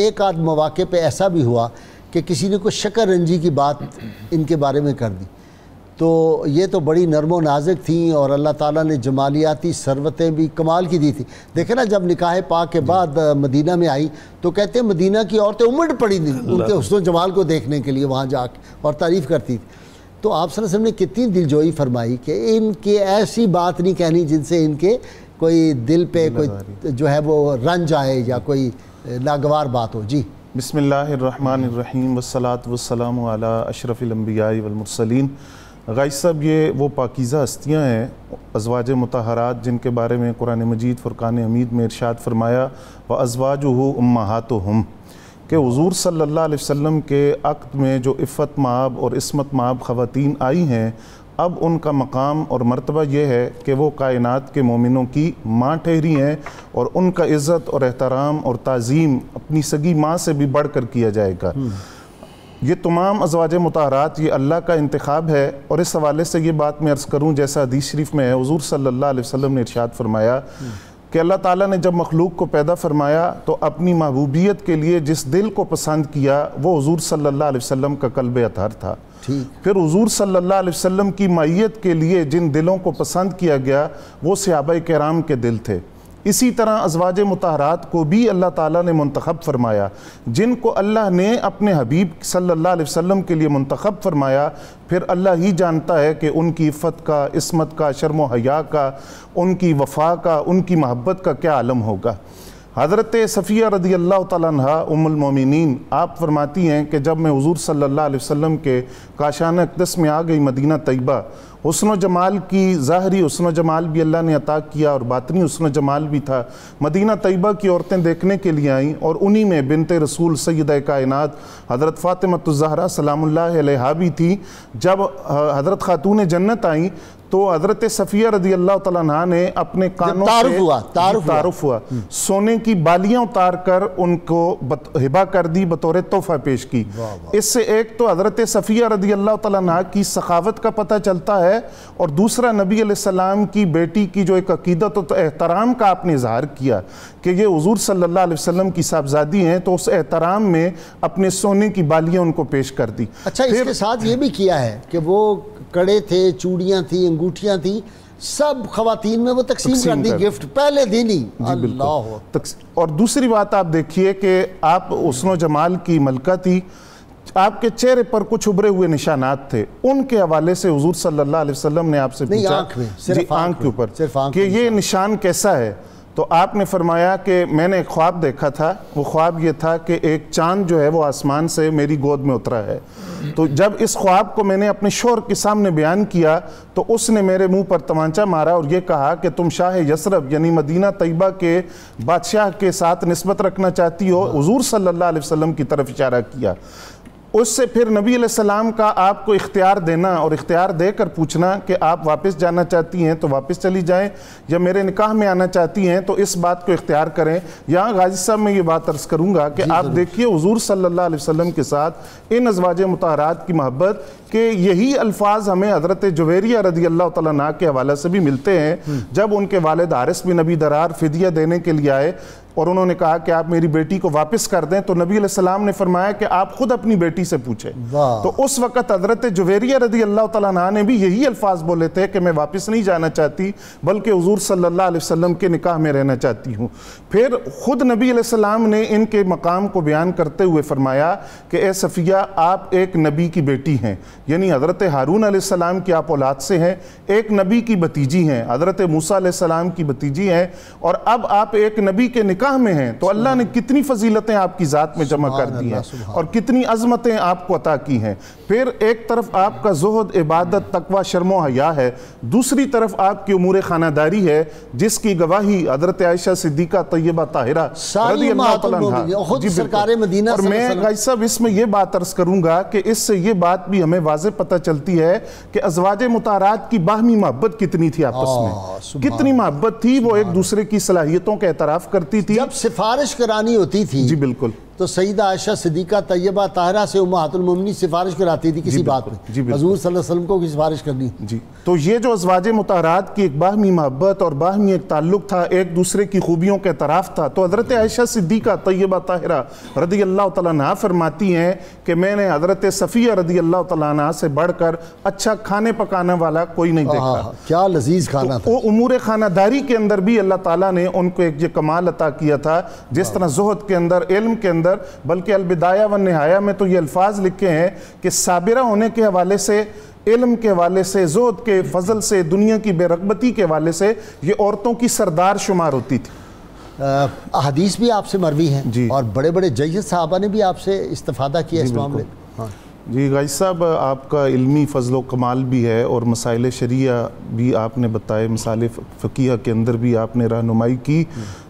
ایک آدھ مواقع پہ ایسا بھی ہوا کہ کسی نے کوئی شکر رنجی کی بات ان کے بارے میں کر دی، تو یہ تو بڑی نرم و نازک تھیں اور اللہ تعالیٰ نے جمالیاتی ثروتیں بھی کمال کی دی تھی۔ دیکھیں نا جب نکاح پاک کے بعد مدینہ میں آئی تو کہتے ہیں مدینہ کی عورتیں امڑ پڑی تھیں ان کے حسن و جمال کو دیکھنے کے لیے وہاں جا کے اور تعریف کرتی تھی۔ تو آپ صلی اللہ علیہ وسلم نے کتنی دلجوئی فرمائی کہ ان کی ایسی بات نہیں کہنی جن سے ان کے کوئی دل پہ کوئی جو ہے وہ رنج آئے یا کوئی ناگوار بات ہو۔ جی بسم اللہ الرحمن الرحیم والصلاة والسلام علی اشرف الانبیاء والمرسلین۔ غائز صاحب، یہ وہ پاکیزہ ہستیاں ہیں ازواج مطہرات جن کے بارے میں قرآن مجید فرقان حمید میں ارشاد فرمایا وَأَزْوَاجُهُ أُمَّهَاتُهُمْ کہ حضور صلی اللہ علیہ وسلم کے عقد میں جو عفت مآب اور عصمت مآب خواتین آئی ہیں، اب ان کا مقام اور مرتبہ یہ ہے کہ وہ کائنات کے مومنوں کی ماں ٹھہری ہیں اور ان کا عزت اور احترام اور تعظیم اپنی سگی ماں سے بھی بڑھ کر کیا جائے گا۔ یہ تمام ازواج مطہرات یہ اللہ کا انتخاب ہے، اور اس حوالے سے یہ بات میں عرض کروں جیسا حدیث شریف میں ہے، حضور صلی اللہ علیہ وسلم نے ارشاد فرمایا کہ اللہ تعالیٰ نے جب مخلوق کو پیدا فرمایا تو اپنی محبوبیت کے لیے جس دل کو پسند کیا وہ حضور صلی اللہ علیہ وسلم کا قلب اطہر تھا۔ پھر حضور صلی اللہ علیہ وسلم کی معیت کے لیے جن دلوں کو پسند کیا گیا وہ صحابہ کرام کے دل تھے۔ اسی طرح ازواج مطہرات کو بھی اللہ تعالیٰ نے منتخب فرمایا، جن کو اللہ نے اپنے حبیب صلی اللہ علیہ وسلم کے لیے منتخب فرمایا۔ پھر اللہ ہی جانتا ہے کہ ان کی عفت کا، عصمت کا، شرم و حیا کا، ان کی وفا کا، ان کی محبت کا کیا عالم ہوگا۔ حضرت صفیہ رضی اللہ تعالیٰ عنہ ام المومنین آپ فرماتی ہیں کہ جب میں حضور صلی اللہ علیہ وسلم کے کاشانہ اقدس میں آ گئی مدینہ طیبہ، حسن و جمال کی ظاہری حسن و جمال بھی اللہ نے عطا کیا اور باطنی حسن و جمال بھی تھا۔ مدینہ طیبہ کی عورتیں دیکھنے کے لیے آئیں اور انہی میں بنت رسول سیدہ کائنات حضرت فاطمہ الزہرا سلام اللہ علیہا بھی تھی۔ جب حضرت خاتون جنت آئیں تو حضرت صفیہ رضی اللہ تعالیٰ عنہ نے اپنے کانوں سے تعارف ہوا، سونے کی بالیاں اتار کر ان کو ہبہ کر دی، بطور تحفہ پیش کی۔ اس سے ایک تو حضرت صفیہ رضی اللہ تعالیٰ عنہ کی سخاوت کا پتہ چلتا ہے، اور دوسرا نبی علیہ السلام کی بیٹی کی جو ایک عقیدت و احترام کا آپ نے اظہار کیا کہ یہ حضور صلی اللہ علیہ وسلم کی صاحبزادی ہیں، تو اس احترام میں اپنے سونے کی بالیاں ان کو پیش کر دی۔ اچھا، اس کے ساتھ یہ بھی کیا ہے کہ وہ کڑے تھے، چوڑیاں تھیں، انگوٹھیاں تھیں، سب خواتین میں وہ تقسیم کر دی گفٹ پہلے دن ہی۔ اللہ۔ اور دوسری بات آپ دیکھیے کہ آپ حسن و جمال کی ملکہ تھی، آپ کے چہرے پر کچھ ابھرے ہوئے نشانات تھے، ان کے حوالے سے حضور صلی اللہ علیہ وسلم نے آپ سے پوچھا آنکھ کے اوپر کہ یہ نشان کیسا ہے، تو آپ نے فرمایا کہ میں نے ایک خواب دیکھا تھا، وہ خواب یہ تھا کہ ایک چاند جو ہے وہ آسمان سے میری گود میں اترا ہے۔ تو جب اس خواب کو میں نے اپنے شوہر کے سامنے بیان کیا تو اس نے میرے منہ پر تمانچہ مارا اور یہ کہا کہ تم شاہ یثرب یعنی مدینہ طیبہ کے بادشاہ کے ساتھ نسبت رکھنا چاہتی ہو۔ حضور صلی اللہ علیہ وسلم کی طرف اشارہ کیا۔ اس سے پھر نبی علیہ السلام کا آپ کو اختیار دینا اور اختیار دے کر پوچھنا کہ آپ واپس جانا چاہتی ہیں تو واپس چلی جائیں، یا میرے نکاح میں آنا چاہتی ہیں تو اس بات کو اختیار کریں۔ یہاں غازی صاحب میں یہ بات عرض کروں گا کہ آپ دیکھیے حضور صلی اللہ علیہ وسلم کے ساتھ ان ازواج مطہرات کی محبت کہ یہی الفاظ ہمیں حضرت جویریہ رضی اللہ تعالیٰ عنہ کے حوالے سے بھی ملتے ہیں، جب ان کے والد حارث بن ابی درار فدیہ دینے کے لیے آئے اور انہوں نے کہا کہ آپ میری بیٹی کو واپس کر دیں، تو نبی علیہ السلام نے فرمایا کہ آپ خود اپنی بیٹی سے پوچھیں۔ تو اس وقت حضرت جویریہ رضی اللہ تعالیٰ عنہ نے بھی یہی الفاظ بولے تھے کہ میں واپس نہیں جانا چاہتی بلکہ حضور صلی اللہ علیہ وسلم کے نکاح میں رہنا چاہتی ہوں۔ پھر خود نبی علیہ السلام نے ان کے مقام کو بیان کرتے ہوئے فرمایا کہ اے صفیہ آپ ایک نبی کی بیٹی ہیں، یعنی حضرت ہارون علیہ السلام کی آپ اولاد سے ہیں، ایک نبی کی بھتیجی ہیں، حضرت موسیٰ علیہ السلام کی بھتیجی ہیں، اور اب آپ ایک نبی کے نکاح میں ہیں، تو اللہ نے کتنی فضیلتیں آپ کی ذات میں جمع کر دی ہیں اور کتنی عظمتیں آپ کو عطا کی ہیں۔ پھر ایک طرف آپ کا زہد، عبادت، تقوی، شرم و حیا ہے، دوسری طرف آپ کی امور خانہ داری ہے جس کی گواہی حضرت عائشہ صدیقہ طیبہ طاہرہ رضی اللہ تعالیٰ عنہ۔ اور میں غازی صاحب اس میں یہ بات عرض کروں گا کہ اس سے یہ بات بھی ہمیں واضح پتہ چلتی ہے کہ ازواج مطہرات کی باہمی محبت کتنی تھی آپس میں، کتنی محبت تھی، وہ ایک دوسرے کی صلاحیتوں کا اعتراف کرتی تھی۔ جب سفارش کرانی ہوتی تھی جی بالکل، تو سیدہ عائشہ صدیقہ طیبہ طاہرہ سے امہات المومنین سفارش کراتی تھی کسی بات میں، حضور صلی اللہ علیہ وسلم کو کی سفارش کرنی. جی تو یہ جو ازواج مطہرات کی ایک باہمی محبت اور باہمی ایک تعلق تھا، ایک دوسرے کی خوبیوں کا اعتراف تھا، تو حضرت عائشہ صدیقہ طیبہ طاہرہ رضی اللہ تعالیٰ عنہ فرماتی ہیں کہ میں نے حضرت صفیہ رضی اللہ تعالیٰ عنہ سے بڑھ کر اچھا کھانے پکانے والا کوئی نہیں دیکھا. کیا لذیذ کھانا تھا. وہ امور خانہ داری کے اندر بھی اللہ تعالیٰ نے ان کو ایک یہ کمال عطا کیا تھا، جس طرح زہد کے اندر، علم کے اندر، بلکہ البدایہ والنہایہ میں تو یہ الفاظ لکھے ہیں کہ صابرہ ہونے کے حوالے سے، علم کے حوالے سے، زہد کے فضل سے، دنیا کی بے رغبتی کے حوالے سے یہ عورتوں کی سردار شمار ہوتی تھی. احادیث بھی آپ سے مروی ہیں جی. اور بڑے بڑے جید صحابہ نے بھی آپ سے استفادہ کیا اس معاملے میں. جی غازی صاحب، آپ کا علمی فضل و کمال بھی ہے اور مسائل شریعہ بھی آپ نے بتائے، مسائل فقیہ کے اندر بھی آپ نے رہنمائی کی.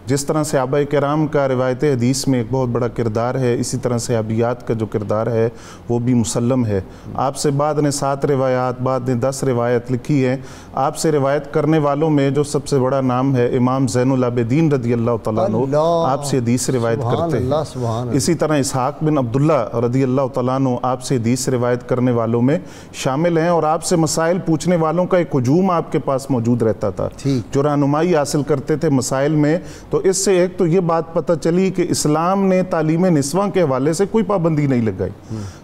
جس طرح صحابہ کرام کا روایت حدیث میں ایک بہت بڑا کردار ہے، اسی طرح صحابیات کا جو کردار ہے وہ بھی مسلم ہے. آپ سے بعد نے 7 روایات، بعد نے 10 روایت لکھی ہیں. آپ سے روایت کرنے والوں میں جو سب سے بڑا نام ہے امام زین العابدین رضی اللہ تعالیٰ عنہ، آپ سے حدیث روایت کرتے ہیں. اسی طرح اسحاق بن عبداللہ رضی اللہ تعالیٰ عنہ آپ سے حدیث روایت کرنے والوں میں شامل ہیں، اور آپ سے مسائل پوچھنے والوں کا ایک ہجوم آپ کے پاس موجود رہتا تھا جو رہنمائی حاصل کرتے تھے مسائل میں. تو اس سے ایک تو یہ بات پتہ چلی کہ اسلام نے تعلیم نسواں کے حوالے سے کوئی پابندی نہیں لگائی،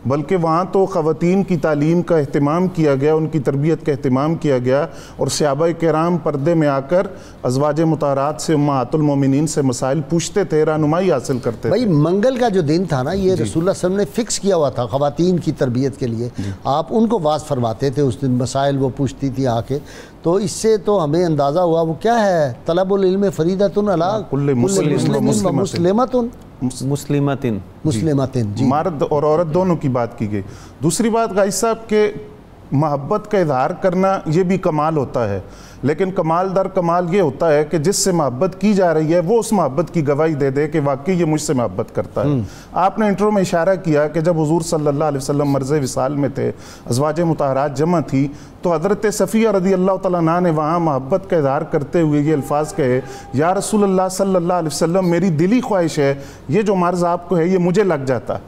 بلکہ وہاں تو خواتین کی تعلیم کا اہتمام کیا گیا، ان کی تربیت کا اہتمام کیا گیا، اور صحابہ کرام پردے میں آ کر ازواج مطہرات سے، امہات المومنین سے مسائل پوچھتے تھے، رہنمائی حاصل کرتے تھے. منگل کا جو دن تھا نا، یہ رسول اللہ صلی اللہ علیہ وسلم نے فکس کیا ہوا تھا خواتین کی تربیت کے لیے. آپ ان کو واعظ فرماتے تھے، اس دن مسائل وہ پوچھتی تھی آ کے. تو اس سے تو ہمیں اندازہ ہوا وہ کیا ہے، طلب العلم فریضۃ علی کل مسلم و مسلمۃ. مرد اور عورت دونوں کی بات کی گئی. دوسری بات غازی صاحب کہ محبت کا اظہار کرنا یہ بھی کمال ہوتا ہے، لیکن کمال در کمال یہ ہوتا ہے کہ جس سے محبت کی جا رہی ہے وہ اس محبت کی گواہی دے دے کہ واقعی یہ مجھ سے محبت کرتا ہے. آپ نے انٹرو میں اشارہ کیا کہ جب حضور صلی اللہ علیہ وسلم مرض وصال میں تھے، ازواج مطہرات جمع تھی، تو حضرت صفیہ رضی اللہ تعالیٰ عنہ نے وہاں محبت کا اظہار کرتے ہوئے یہ الفاظ کہے، یا رسول اللہ صلی اللہ علیہ وسلم، میری دلی خواہش ہے یہ جو مرض آپ کو ہے یہ مجھے لگ جاتا.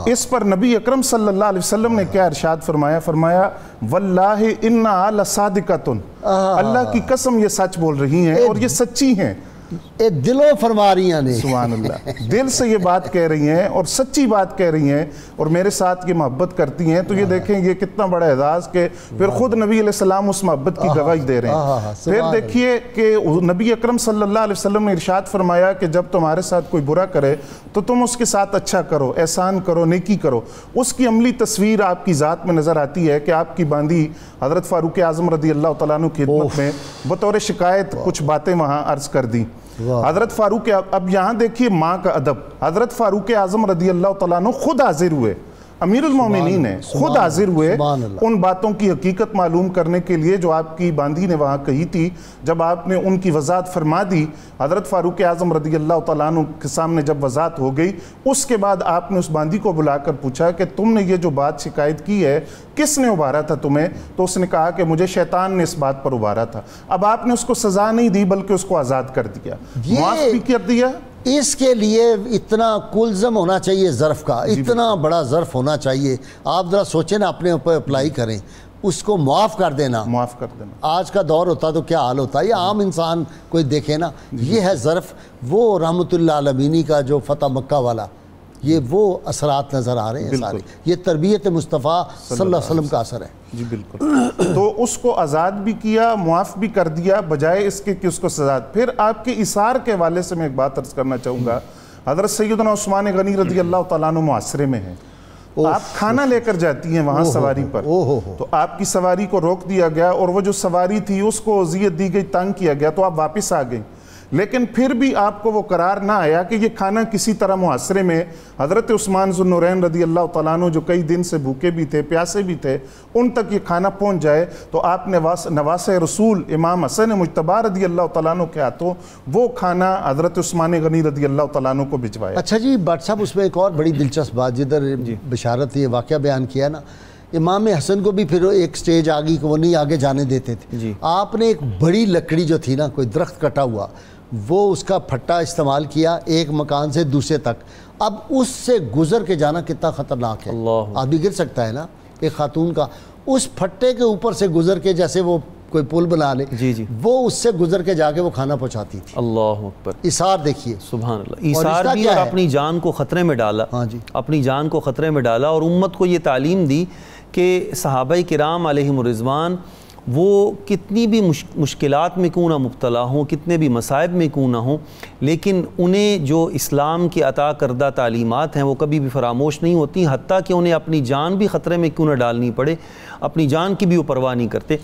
اس پر نبی اکرم صلی اللہ علیہ وسلم نے کیا ارشاد فرمایا؟ فرمایا واللہ انا لصادقۃ، اللہ کی قسم یہ سچ بول رہی ہیں اور یہ سچی ہیں. اے دلوں فرما رہی ہیں، سبحان اللہ، دل سے یہ بات کہہ رہی ہیں اور سچی بات کہہ رہی ہیں اور میرے ساتھ یہ محبت کرتی ہیں. تو یہ دیکھیں یہ کتنا بڑا اعزاز کہ پھر خود نبی علیہ السلام اس محبت کی گواہی دے رہے ہیں. پھر دیکھیے کہ نبی اکرم صلی اللہ علیہ وسلم نے ارشاد فرمایا کہ جب تمہارے ساتھ کوئی برا کرے تو تم اس کے ساتھ اچھا کرو، احسان کرو، نیکی کرو. اس کی عملی تصویر آپ کی ذات میں نظر آتی ہے کہ آپ کی باندھی حضرت فاروق اعظم رضی اللہ تعالیٰ عنہ کی خدمت میں بطور شکایت کچھ باتیں وہاں عرض کر دی. حضرت فاروق، اب یہاں دیکھیے ماں کا ادب، حضرت فاروق اعظم رضی اللہ تعالیٰ عنہ خود حاضر ہوئے، امیر المومنین ہیں، خود حاضر ہوئے ان باتوں کی حقیقت معلوم کرنے کے لیے جو آپ کی باندھی نے وہاں کہی تھی. جب آپ نے ان کی وضاحت فرما دی، حضرت فاروق اعظم رضی اللہ تعالیٰ عنہ کے سامنے جب وضاحت ہو گئی، اس کے بعد آپ نے اس باندھی کو بلا کر پوچھا کہ تم نے یہ جو بات شکایت کی ہے کس نے ابھارا تھا تمہیں؟ تو اس نے کہا کہ مجھے شیطان نے اس بات پر ابھارا تھا. اب آپ نے اس کو سزا نہیں دی بلکہ اس کو آزاد کر دیا، معاف بھی کر دیا. اس کے لیے اتنا کلزم ہونا چاہیے ظرف کا، اتنا بڑا ظرف ہونا چاہیے. آپ ذرا سوچیں نا، اپنے اوپر اپلائی کریں، اس کو معاف کر دینا. آج کا دور ہوتا تو کیا حال ہوتا ہے، یہ عام انسان کوئی دیکھے نا. یہ ہے ظرف، وہ رحمت اللہ عالمینی کا جو فتح مکہ والا، یہ وہ اثرات نظر آ رہے ہیں سارے. یہ تربیت مصطفیٰ صلی اللہ علیہ وسلم کا اثر ہے. جی بالکل. تو اس کو آزاد بھی کیا، معاف بھی کر دیا، بجائے اس کے کہ اس کو سزا. پھر آپ کے اثار کے حوالے سے میں ایک بات عرض کرنا چاہوں گا. حضرت سیدنا عثمان غنی رضی اللہ تعالیٰ عنہ معاشرے میں ہیں، آپ کھانا لے کر جاتی ہیں وہاں سواری پر، تو آپ کی سواری کو روک دیا گیا اور وہ جو سواری تھی اس کو اذیت دی گئی، تنگ کیا گیا، تو آپ واپس آ گئیں. لیکن پھر بھی آپ کو وہ قرار نہ آیا کہ یہ کھانا کسی طرح معاشرے میں حضرت عثمان ذو النورین رضی اللہ تعالیٰ عنہ جو کئی دن سے بھوکے بھی تھے، پیاسے بھی تھے، ان تک یہ کھانا پہنچ جائے. تو آپ نے نواسہ رسول امام حسن مجتبی رضی اللہ تعالیٰ عنہ کے ہاتھوں وہ کھانا حضرت عثمان غنی رضی اللہ تعالیٰ عنہ کو بھجوایا. اچھا جی بٹ صاحب، اس میں ایک اور بڑی دلچسپ بات جدھر بشارت یہ واقعہ بیان کیا نا، امام حسن کو بھی پھر ایک سٹیج آ گئی کہ وہ نہیں آگے جانے دیتے تھے. آپ نے ایک بڑی لکڑی جو تھی نا، کوئی درخت کٹا ہوا، وہ اس کا پھٹا استعمال کیا ایک مکان سے دوسرے تک. اب اس سے گزر کے جانا کتنا خطرناک ہے. آدمی گر سکتا ہے نا, ایک خاتون کا اس پھٹے کے اوپر سے گزر کے, جیسے وہ کوئی پل بنا لے, وہ اس سے گزر کے جا کے وہ کھانا پہنچاتی تھی. اللہ اکبر. ایثار دیکھیے, سبحان اللہ. ایثار بھی, اور اپنی جان کو خطرے میں ڈالا. اپنی جان کو خطرے میں ڈالا اور امت کو یہ تعلیم دی کہ صحابہ کرام علیہم الرضوان وہ کتنی بھی مشکلات میں کیوں نہ مبتلا ہوں, کتنے بھی مصائب میں کیوں نہ ہوں, لیکن انہیں جو اسلام کی عطا کردہ تعلیمات ہیں وہ کبھی بھی فراموش نہیں ہوتی, حتیٰ کہ انہیں اپنی جان بھی خطرے میں کیوں نہ ڈالنی پڑے, اپنی جان کی بھی وہ پرواہ نہیں کرتے.